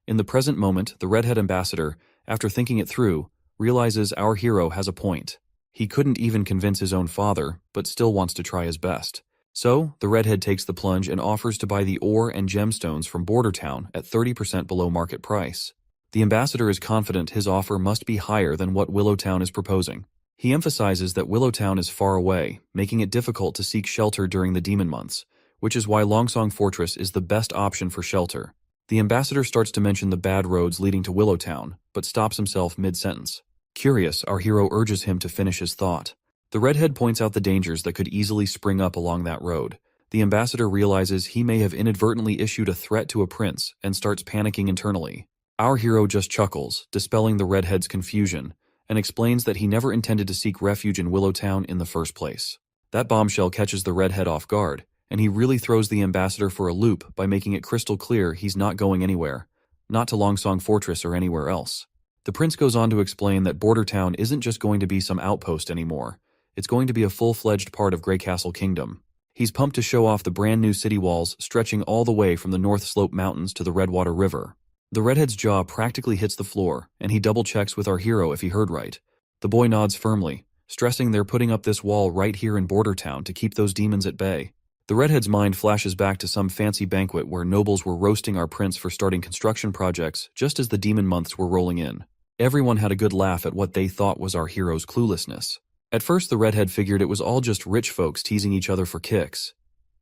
In the present moment, the redhead ambassador, after thinking it through, realizes our hero has a point. He couldn't even convince his own father, but still wants to try his best. So, the redhead takes the plunge and offers to buy the ore and gemstones from Border Town at 30% below market price. The ambassador is confident his offer must be higher than what Willowtown is proposing. He emphasizes that Willowtown is far away, making it difficult to seek shelter during the demon months, which is why Longsong Fortress is the best option for shelter. The ambassador starts to mention the bad roads leading to Willowtown, but stops himself mid-sentence. Curious, our hero urges him to finish his thought. The redhead points out the dangers that could easily spring up along that road. The ambassador realizes he may have inadvertently issued a threat to a prince and starts panicking internally. Our hero just chuckles, dispelling the redhead's confusion, and explains that he never intended to seek refuge in Willowtown in the first place. That bombshell catches the redhead off guard, and he really throws the ambassador for a loop by making it crystal clear he's not going anywhere, not to Longsong Fortress or anywhere else. The prince goes on to explain that Border Town isn't just going to be some outpost anymore. It's going to be a full-fledged part of Grey Castle Kingdom. He's pumped to show off the brand new city walls stretching all the way from the North Slope Mountains to the Redwater River. The redhead's jaw practically hits the floor, and he double-checks with our hero if he heard right. The boy nods firmly, stressing they're putting up this wall right here in Border Town to keep those demons at bay. The redhead's mind flashes back to some fancy banquet where nobles were roasting our prince for starting construction projects just as the demon months were rolling in. Everyone had a good laugh at what they thought was our hero's cluelessness. At first, the redhead figured it was all just rich folks teasing each other for kicks.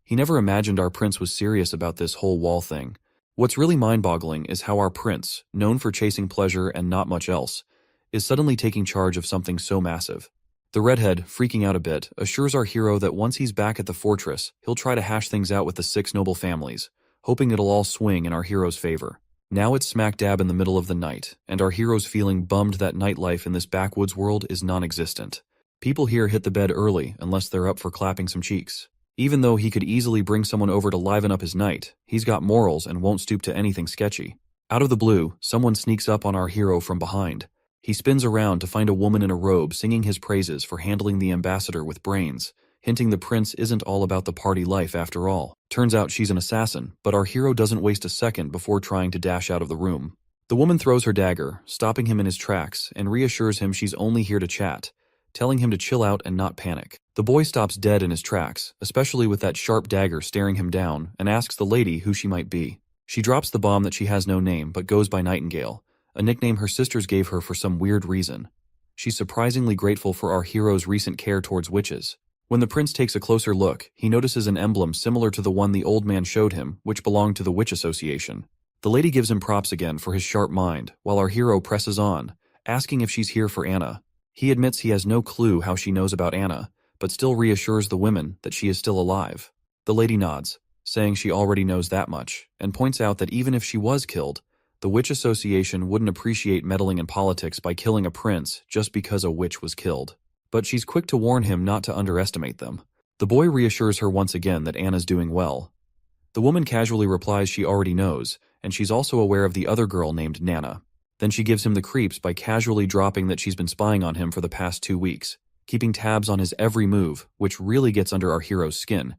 He never imagined our prince was serious about this whole wall thing. What's really mind-boggling is how our prince, known for chasing pleasure and not much else, is suddenly taking charge of something so massive. The redhead, freaking out a bit, assures our hero that once he's back at the fortress, he'll try to hash things out with the 6 noble families, hoping it'll all swing in our hero's favor. Now it's smack dab in the middle of the night, and our hero's feeling bummed that nightlife in this backwoods world is non-existent. People here hit the bed early unless they're up for clapping some cheeks. Even though he could easily bring someone over to liven up his night, he's got morals and won't stoop to anything sketchy. Out of the blue, someone sneaks up on our hero from behind. He spins around to find a woman in a robe singing his praises for handling the ambassador with brains, hinting the prince isn't all about the party life after all. Turns out she's an assassin, but our hero doesn't waste a second before trying to dash out of the room. The woman throws her dagger, stopping him in his tracks, and reassures him she's only here to chat, telling him to chill out and not panic. The boy stops dead in his tracks, especially with that sharp dagger staring him down, and asks the lady who she might be. She drops the bomb that she has no name but goes by Nightingale, a nickname her sisters gave her for some weird reason. She's surprisingly grateful for our hero's recent care towards witches. When the prince takes a closer look, he notices an emblem similar to the one the old man showed him, which belonged to the Witch Association. The lady gives him props again for his sharp mind, while our hero presses on, asking if she's here for Anna. He admits he has no clue how she knows about Anna, but still reassures the women that she is still alive. The lady nods, saying she already knows that much, and points out that even if she was killed, the Witch Association wouldn't appreciate meddling in politics by killing a prince just because a witch was killed. But she's quick to warn him not to underestimate them. The boy reassures her once again that Anna's doing well. The woman casually replies she already knows, and she's also aware of the other girl named Nana. Then she gives him the creeps by casually dropping that she's been spying on him for the past 2 weeks, keeping tabs on his every move, which really gets under our hero's skin.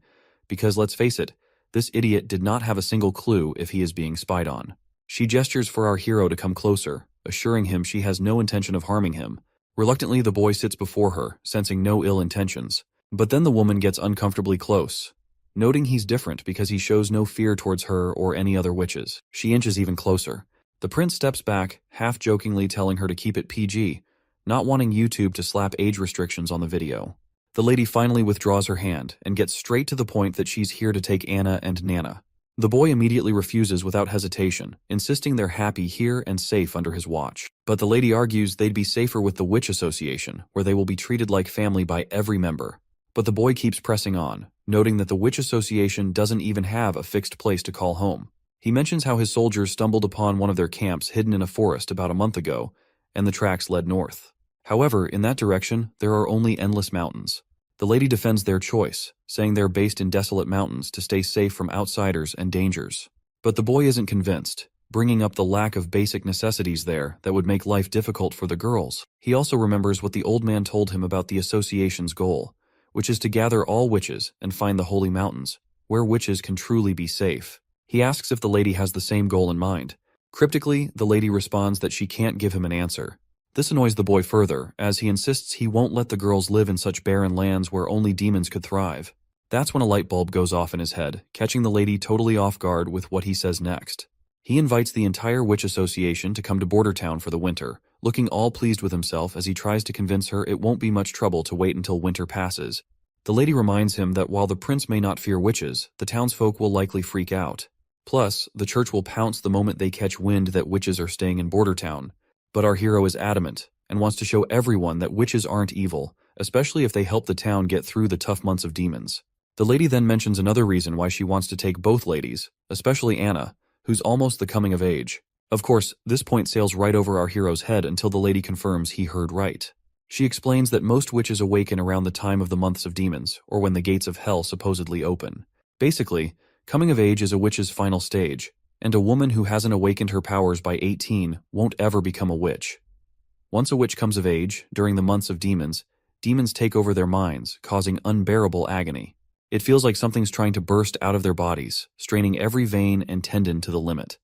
Because let's face it, this idiot did not have a single clue if he is being spied on. She gestures for our hero to come closer, assuring him she has no intention of harming him. Reluctantly, the boy sits before her, sensing no ill intentions. But then the woman gets uncomfortably close. Noting he's different because he shows no fear towards her or any other witches, she inches even closer. The prince steps back, half-jokingly telling her to keep it PG, not wanting YouTube to slap age restrictions on the video. The lady finally withdraws her hand and gets straight to the point that she's here to take Anna and Nana. The boy immediately refuses without hesitation, insisting they're happy here and safe under his watch. But the lady argues they'd be safer with the Witch Association, where they will be treated like family by every member. But the boy keeps pressing on, noting that the Witch Association doesn't even have a fixed place to call home. He mentions how his soldiers stumbled upon one of their camps hidden in a forest about a month ago, and the tracks led north. However, in that direction, there are only endless mountains. The lady defends their choice, saying they're based in desolate mountains to stay safe from outsiders and dangers. But the boy isn't convinced, bringing up the lack of basic necessities there that would make life difficult for the girls. He also remembers what the old man told him about the association's goal, which is to gather all witches and find the holy mountains, where witches can truly be safe. He asks if the lady has the same goal in mind. Cryptically, the lady responds that she can't give him an answer. This annoys the boy further, as he insists he won't let the girls live in such barren lands where only demons could thrive. That's when a light bulb goes off in his head, catching the lady totally off guard with what he says next. He invites the entire witch association to come to Border Town for the winter, looking all pleased with himself as he tries to convince her it won't be much trouble to wait until winter passes. The lady reminds him that while the prince may not fear witches, the townsfolk will likely freak out. Plus, the church will pounce the moment they catch wind that witches are staying in Border Town. But our hero is adamant, and wants to show everyone that witches aren't evil, especially if they help the town get through the tough months of demons. The lady then mentions another reason why she wants to take both ladies, especially Anna, who's almost the coming of age. Of course, this point sails right over our hero's head until the lady confirms he heard right. She explains that most witches awaken around the time of the months of demons, or when the gates of hell supposedly open. Basically, coming of age is a witch's final stage, and a woman who hasn't awakened her powers by 18 won't ever become a witch. Once a witch comes of age, during the months of demons, demons take over their minds, causing unbearable agony. It feels like something's trying to burst out of their bodies, straining every vein and tendon to the limit.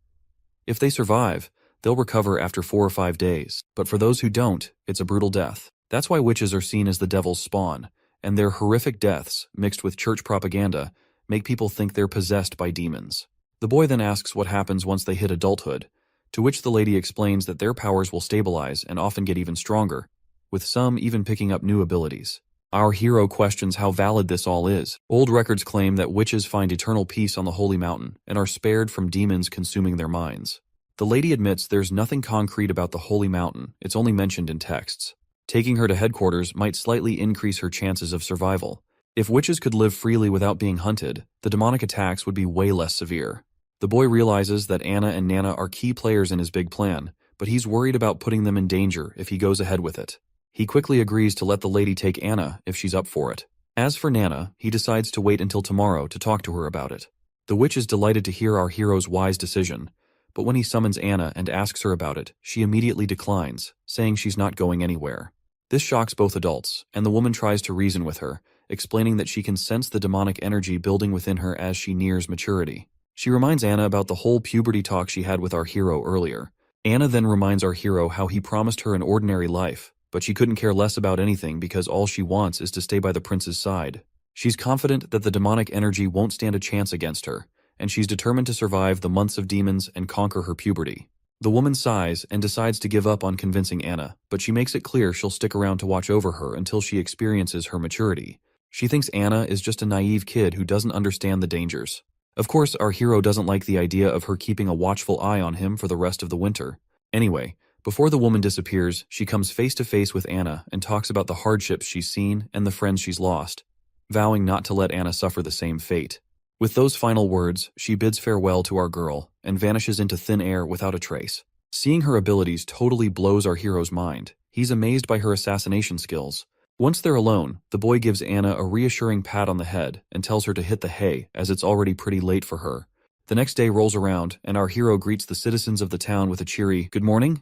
If they survive, they'll recover after 4 or 5 days, but for those who don't, it's a brutal death. That's why witches are seen as the devil's spawn, and their horrific deaths, mixed with church propaganda, make people think they're possessed by demons. The boy then asks what happens once they hit adulthood, to which the lady explains that their powers will stabilize and often get even stronger, with some even picking up new abilities. Our hero questions how valid this all is. Old records claim that witches find eternal peace on the holy mountain and are spared from demons consuming their minds. The lady admits there's nothing concrete about the holy mountain, it's only mentioned in texts. Taking her to headquarters might slightly increase her chances of survival. If witches could live freely without being hunted, the demonic attacks would be way less severe. The boy realizes that Anna and Nana are key players in his big plan, but he's worried about putting them in danger if he goes ahead with it. He quickly agrees to let the lady take Anna if she's up for it. As for Nana, he decides to wait until tomorrow to talk to her about it. The witch is delighted to hear our hero's wise decision, but when he summons Anna and asks her about it, she immediately declines, saying she's not going anywhere. This shocks both adults, and the woman tries to reason with her, explaining that she can sense the demonic energy building within her as she nears maturity. She reminds Anna about the whole puberty talk she had with our hero earlier. Anna then reminds our hero how he promised her an ordinary life, but she couldn't care less about anything because all she wants is to stay by the prince's side. She's confident that the demonic energy won't stand a chance against her, and she's determined to survive the months of demons and conquer her puberty. The woman sighs and decides to give up on convincing Anna, but she makes it clear she'll stick around to watch over her until she experiences her maturity. She thinks Anna is just a naive kid who doesn't understand the dangers. Of course, our hero doesn't like the idea of her keeping a watchful eye on him for the rest of the winter. Anyway, before the woman disappears, she comes face to face with Anna and talks about the hardships she's seen and the friends she's lost, vowing not to let Anna suffer the same fate. With those final words, she bids farewell to our girl and vanishes into thin air without a trace. Seeing her abilities totally blows our hero's mind. He's amazed by her assassination skills. Once they're alone, the boy gives Anna a reassuring pat on the head and tells her to hit the hay as it's already pretty late for her. The next day rolls around and our hero greets the citizens of the town with a cheery, "Good morning."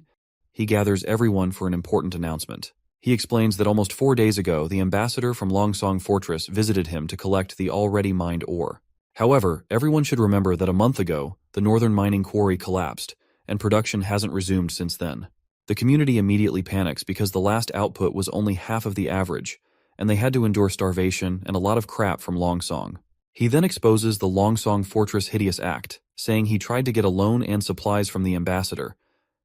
He gathers everyone for an important announcement. He explains that almost 4 days ago, the ambassador from Longsong Fortress visited him to collect the already mined ore. However, everyone should remember that a month ago, the northern mining quarry collapsed, and production hasn't resumed since then. The community immediately panics because the last output was only half of the average, and they had to endure starvation and a lot of crap from Longsong. He then exposes the Longsong Fortress hideous act, saying he tried to get a loan and supplies from the ambassador,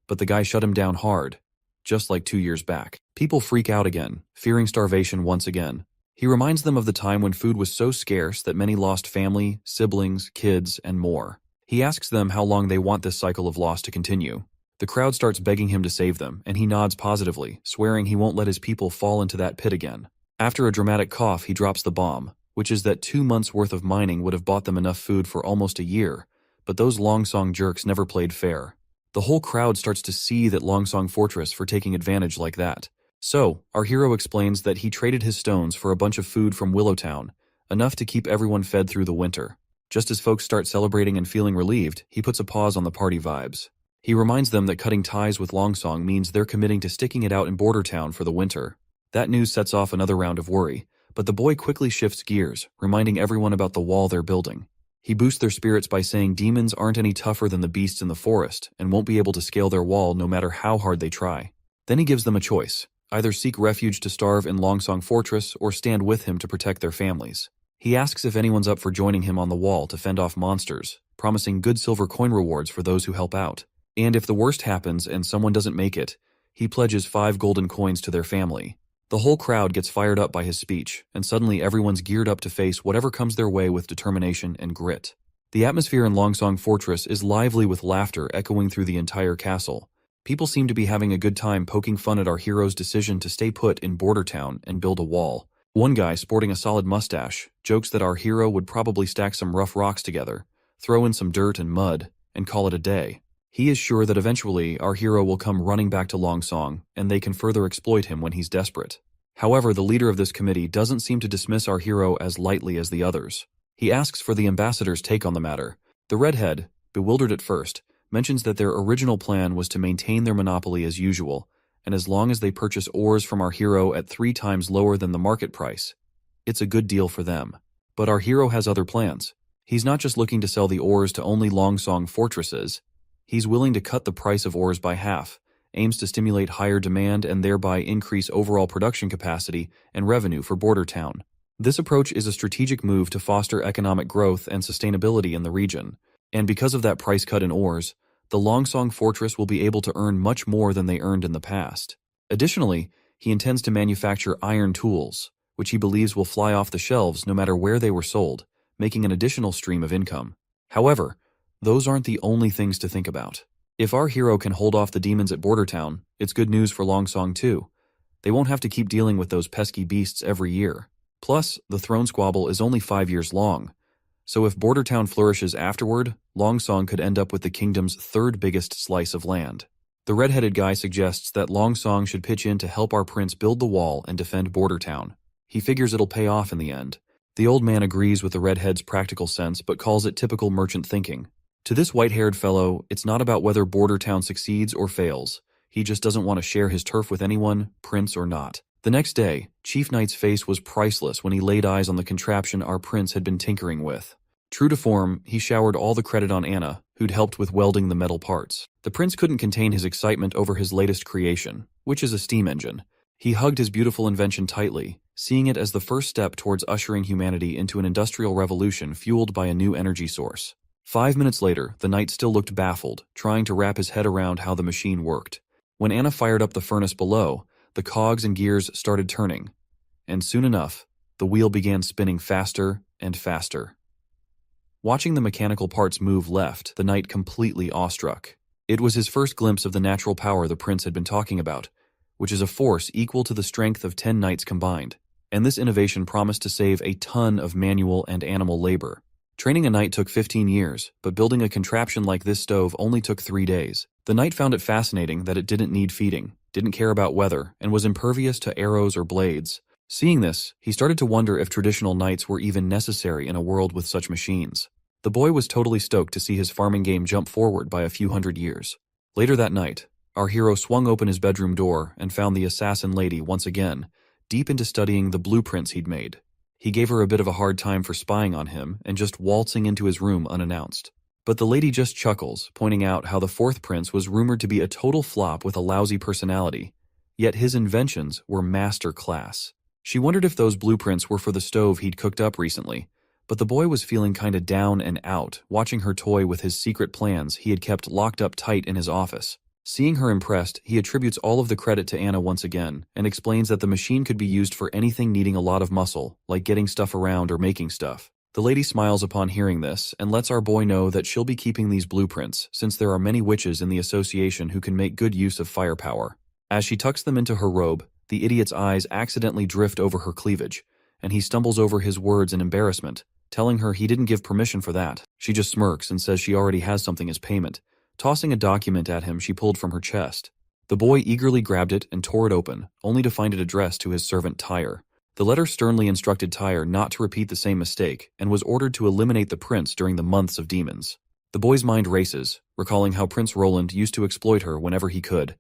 but the guy shut him down hard, just like 2 years back. People freak out again, fearing starvation once again. He reminds them of the time when food was so scarce that many lost family, siblings, kids, and more. He asks them how long they want this cycle of loss to continue. The crowd starts begging him to save them, and he nods positively, swearing he won't let his people fall into that pit again. After a dramatic cough, he drops the bomb, which is that 2 months' worth of mining would have bought them enough food for almost a year, but those Longsong jerks never played fair. The whole crowd starts to seethe at Longsong Fortress for taking advantage like that. So, our hero explains that he traded his stones for a bunch of food from Willowtown, enough to keep everyone fed through the winter. Just as folks start celebrating and feeling relieved, he puts a pause on the party vibes. He reminds them that cutting ties with Longsong means they're committing to sticking it out in Border Town for the winter. That news sets off another round of worry, but the boy quickly shifts gears, reminding everyone about the wall they're building. He boosts their spirits by saying demons aren't any tougher than the beasts in the forest and won't be able to scale their wall no matter how hard they try. Then he gives them a choice: either seek refuge to starve in Longsong Fortress or stand with him to protect their families. He asks if anyone's up for joining him on the wall to fend off monsters, promising good silver coin rewards for those who help out. And if the worst happens and someone doesn't make it, he pledges 5 golden coins to their family. The whole crowd gets fired up by his speech, and suddenly everyone's geared up to face whatever comes their way with determination and grit. The atmosphere in Longsong Fortress is lively with laughter echoing through the entire castle. People seem to be having a good time poking fun at our hero's decision to stay put in Border Town and build a wall. One guy, sporting a solid mustache, jokes that our hero would probably stack some rough rocks together, throw in some dirt and mud, and call it a day. He is sure that eventually our hero will come running back to Longsong, and they can further exploit him when he's desperate. However, the leader of this committee doesn't seem to dismiss our hero as lightly as the others. He asks for the ambassador's take on the matter. The redhead, bewildered at first, mentions that their original plan was to maintain their monopoly as usual, and as long as they purchase ores from our hero at 3 times lower than the market price, it's a good deal for them. But our hero has other plans. He's not just looking to sell the ores to only Longsong Fortresses. He's willing to cut the price of ores by half, aims to stimulate higher demand and thereby increase overall production capacity and revenue for Border Town. This approach is a strategic move to foster economic growth and sustainability in the region, and because of that price cut in ores, the Longsong Fortress will be able to earn much more than they earned in the past. Additionally, he intends to manufacture iron tools, which he believes will fly off the shelves no matter where they were sold, making an additional stream of income. However, those aren't the only things to think about. If our hero can hold off the demons at Border Town, it's good news for Longsong too. They won't have to keep dealing with those pesky beasts every year. Plus, the throne squabble is only 5 years long, so if Border Town flourishes afterward, Longsong could end up with the kingdom's 3rd biggest slice of land. The red-headed guy suggests that Longsong should pitch in to help our prince build the wall and defend Border Town. He figures it'll pay off in the end. The old man agrees with the redhead's practical sense but calls it typical merchant thinking. To this white-haired fellow, it's not about whether Border Town succeeds or fails. He just doesn't want to share his turf with anyone, prince or not. The next day, Chief Knight's face was priceless when he laid eyes on the contraption our prince had been tinkering with. True to form, he showered all the credit on Anna, who'd helped with welding the metal parts. The prince couldn't contain his excitement over his latest creation, which is a steam engine. He hugged his beautiful invention tightly, seeing it as the first step towards ushering humanity into an industrial revolution fueled by a new energy source. 5 minutes later, the knight still looked baffled, trying to wrap his head around how the machine worked. When Anna fired up the furnace below, the cogs and gears started turning, and soon enough, the wheel began spinning faster and faster. Watching the mechanical parts move left the knight completely awestruck. It was his first glimpse of the natural power the prince had been talking about, which is a force equal to the strength of 10 knights combined, and this innovation promised to save a ton of manual and animal labor. Training a knight took 15 years, but building a contraption like this stove only took 3 days. The knight found it fascinating that it didn't need feeding, didn't care about weather, and was impervious to arrows or blades. Seeing this, he started to wonder if traditional knights were even necessary in a world with such machines. The boy was totally stoked to see his farming game jump forward by a few hundred years. Later that night, our hero swung open his bedroom door and found the assassin lady once again, deep into studying the blueprints he'd made. He gave her a bit of a hard time for spying on him and just waltzing into his room unannounced. But the lady just chuckles, pointing out how the 4th prince was rumored to be a total flop with a lousy personality, yet his inventions were master class. She wondered if those blueprints were for the stove he'd cooked up recently, but the boy was feeling kinda down and out, watching her toy with his secret plans he had kept locked up tight in his office. Seeing her impressed, he attributes all of the credit to Anna once again, and explains that the machine could be used for anything needing a lot of muscle, like getting stuff around or making stuff. The lady smiles upon hearing this, and lets our boy know that she'll be keeping these blueprints, since there are many witches in the association who can make good use of firepower. As she tucks them into her robe, the idiot's eyes accidentally drift over her cleavage, and he stumbles over his words in embarrassment, telling her he didn't give permission for that. She just smirks and says she already has something as payment, tossing a document at him she pulled from her chest. The boy eagerly grabbed it and tore it open, only to find it addressed to his servant Tyre. The letter sternly instructed Tyre not to repeat the same mistake and was ordered to eliminate the prince during the months of demons. The boy's mind races, recalling how Prince Roland used to exploit her whenever he could,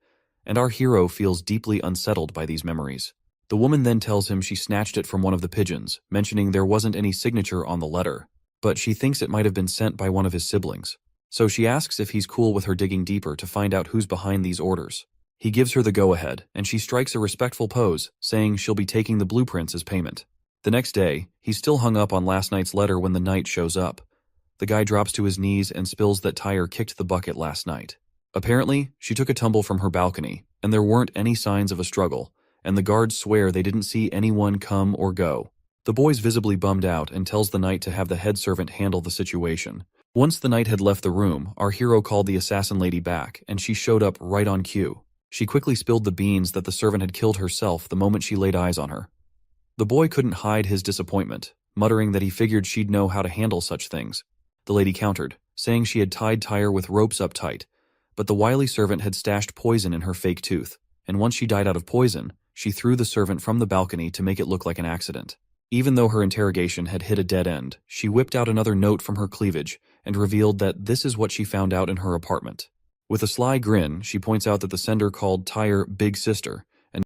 and our hero feels deeply unsettled by these memories. The woman then tells him she snatched it from one of the pigeons, mentioning there wasn't any signature on the letter, but she thinks it might have been sent by one of his siblings. So she asks if he's cool with her digging deeper to find out who's behind these orders. He gives her the go-ahead, and she strikes a respectful pose, saying she'll be taking the blueprints as payment. The next day, he's still hung up on last night's letter when the knight shows up. The guy drops to his knees and spills that Tyre kicked the bucket last night. Apparently, she took a tumble from her balcony, and there weren't any signs of a struggle, and the guards swear they didn't see anyone come or go. The boy's visibly bummed out and tells the knight to have the head servant handle the situation. Once the knight had left the room, our hero called the assassin lady back, and she showed up right on cue. She quickly spilled the beans that the servant had killed herself the moment she laid eyes on her. The boy couldn't hide his disappointment, muttering that he figured she'd know how to handle such things. The lady countered, saying she had tied Tyre with ropes up tight, but the wily servant had stashed poison in her fake tooth, and once she died out of poison, she threw the servant from the balcony to make it look like an accident. Even though her interrogation had hit a dead end, she whipped out another note from her cleavage and revealed that this is what she found out in her apartment. With a sly grin, she points out that the sender called Tyre Big Sister,